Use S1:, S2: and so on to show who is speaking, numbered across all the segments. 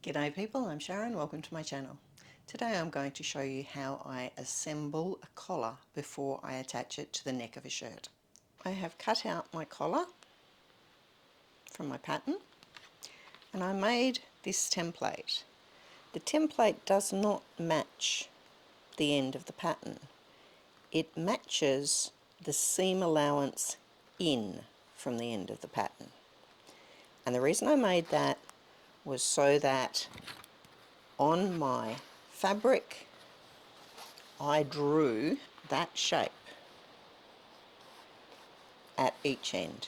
S1: G'day people, I'm Sharon, welcome to my channel. Today I'm going to show you how I assemble a collar before I attach it to the neck of a shirt. I have cut out my collar from my pattern and I made this template. The template does not match the end of the pattern. It matches the seam allowance in from the end of the pattern. And the reason I made that was so that on my fabric I drew that shape at each end.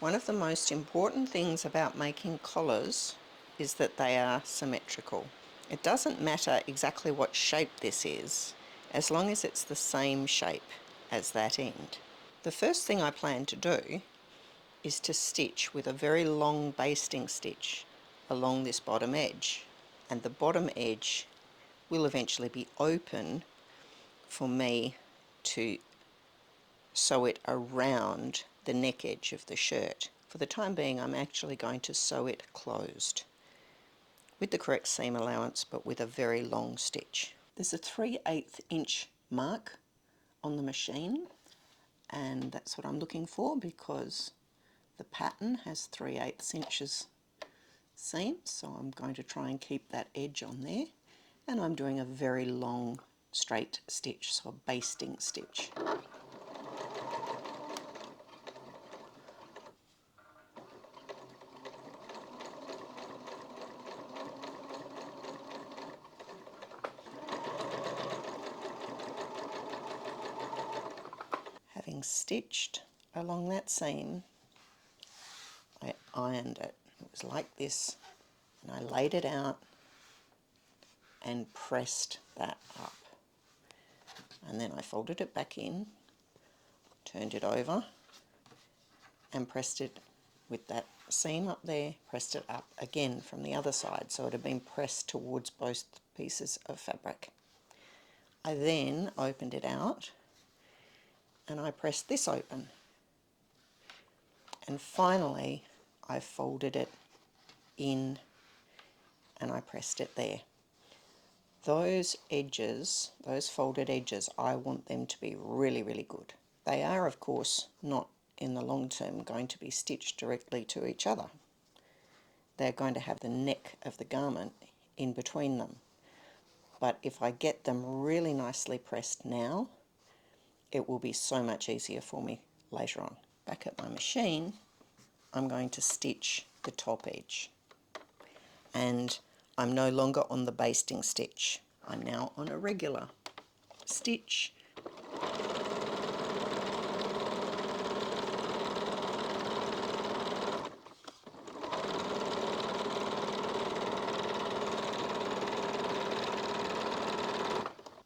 S1: One of the most important things about making collars is that they are symmetrical. It doesn't matter exactly what shape this is, as long as it's the same shape as that end. The first thing I plan to do is to stitch with a very long basting stitch along this bottom edge, and the bottom edge will eventually be open for me to sew it around the neck edge of the shirt. For the time being I'm actually going to sew it closed with the correct seam allowance but with a very long stitch. There's a 3/8 inch mark on the machine and that's what I'm looking for because the pattern has 3/8 inches seam, so I'm going to try and keep that edge on there, and I'm doing a very long straight stitch, so a basting stitch. Having stitched along that seam, I ironed it. It was like this, and I laid it out and pressed that up. And then I folded it back in, turned it over, and pressed it with that seam up there, pressed it up again from the other side, so it had been pressed towards both pieces of fabric. I then opened it out and I pressed this open, and finally I folded it in and I pressed it there. Those edges, those folded edges, I want them to be really, really good. They are, of course, not in the long term going to be stitched directly to each other. They're going to have the neck of the garment in between them. But if I get them really nicely pressed now, it will be so much easier for me later on. Back at my machine, I'm going to stitch the top edge. And I'm no longer on the basting stitch. I'm now on a regular stitch.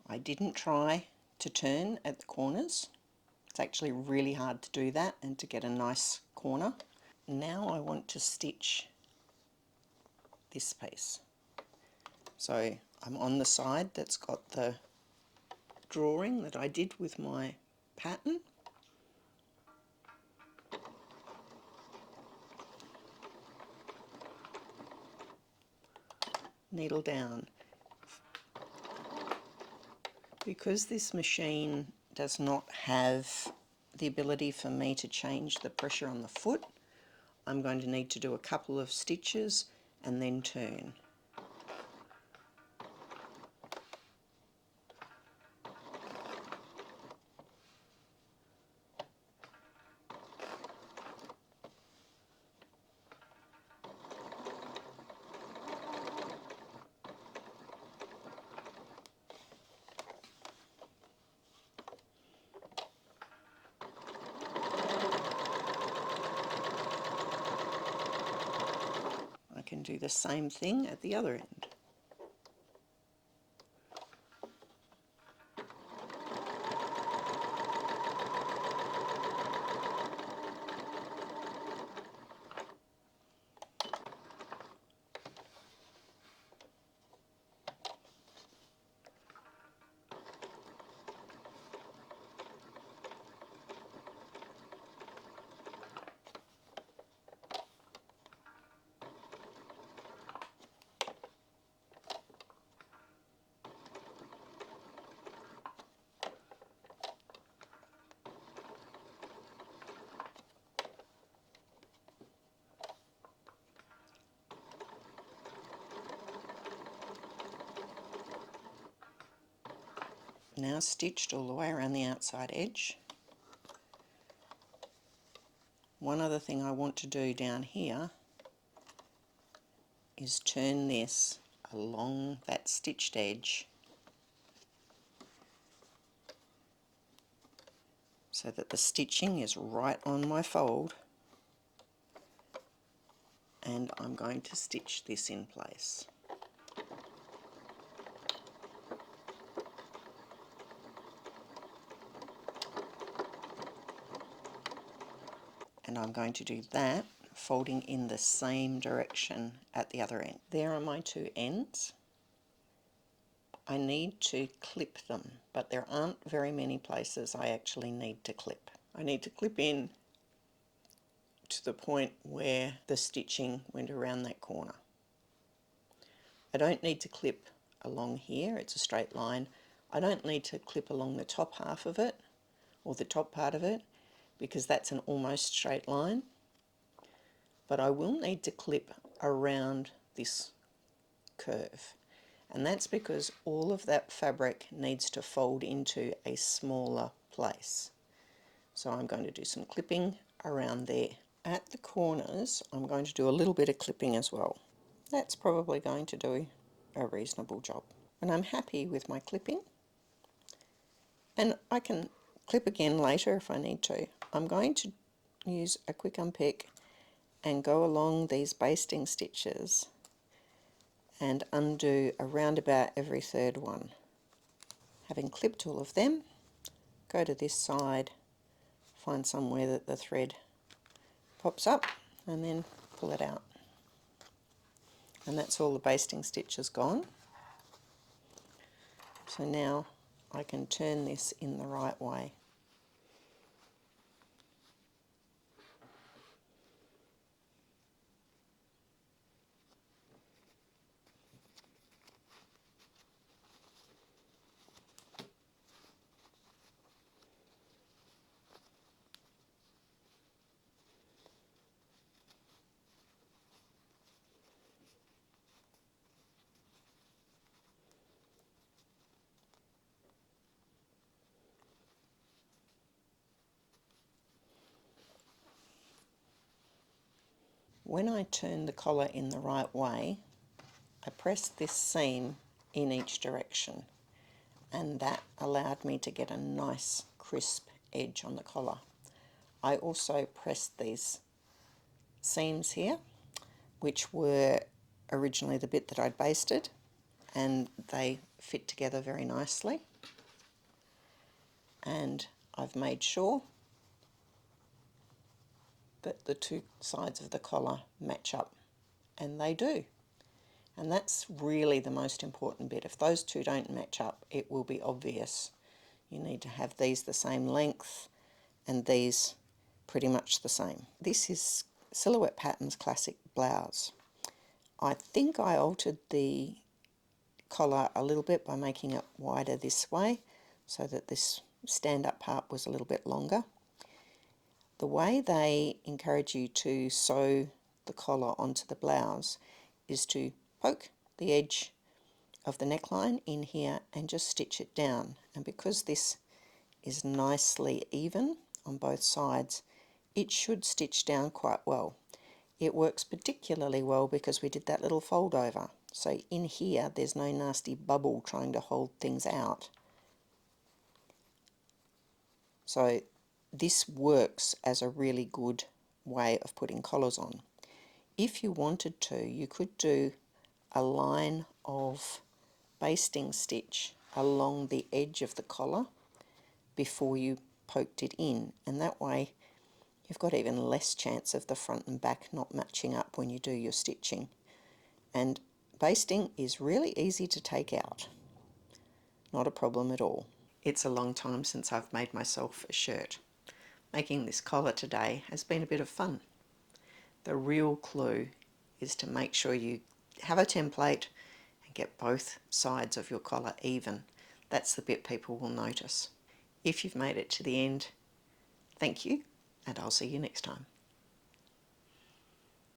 S1: I didn't try to turn at the corners. It's actually really hard to do that and to get a nice corner. Now I want to stitch this piece. So I'm on the side that's got the drawing that I did with my pattern. Needle down. Because this machine does not have the ability for me to change the pressure on the foot, I'm going to need to do a couple of stitches and then turn. I can do the same thing at the other end. Now stitched all the way around the outside edge. One other thing I want to do down here is turn this along that stitched edge so that the stitching is right on my fold, and I'm going to stitch this in place. And I'm going to do that folding in the same direction at the other end. There are my two ends. I need to clip them, but there aren't very many places I actually need to clip. I need to clip in to the point where the stitching went around that corner. I don't need to clip along here, it's a straight line. I don't need to clip along the top half of it, or the top part of it, because that's an almost straight line. But I will need to clip around this curve. And that's because all of that fabric needs to fold into a smaller place. So I'm going to do some clipping around there. At the corners, I'm going to do a little bit of clipping as well. That's probably going to do a reasonable job. And I'm happy with my clipping. And I can clip again later if I need to. I'm going to use a quick unpick and go along these basting stitches and undo around about every third one. Having clipped all of them, go to this side, find somewhere that the thread pops up, and then pull it out. And that's all the basting stitches gone. So now I can turn this in the right way. When I turn the collar in the right way, I press this seam in each direction, and that allowed me to get a nice crisp edge on the collar. I also pressed these seams here, which were originally the bit that I'd basted, and they fit together very nicely. And I've made sure that the two sides of the collar match up, and they do. And that's really the most important bit. If those two don't match up, it will be obvious. You need to have these the same length and these pretty much the same. This is Silhouette Patterns Classic Blouse. I think I altered the collar a little bit by making it wider this way so that this stand-up part was a little bit longer. The way they encourage you to sew the collar onto the blouse is to poke the edge of the neckline in here and just stitch it down. And because this is nicely even on both sides, it should stitch down quite well. It works particularly well because we did that little fold over. So in here there's no nasty bubble trying to hold things out. So this works as a really good way of putting collars on. If you wanted to, you could do a line of basting stitch along the edge of the collar before you poked it in, and that way you've got even less chance of the front and back not matching up when you do your stitching. And basting is really easy to take out, not a problem at all. It's a long time since I've made myself a shirt. Making this collar today has been a bit of fun. The real clue is to make sure you have a template and get both sides of your collar even. That's the bit people will notice. If you've made it to the end, thank you, and I'll see you next time.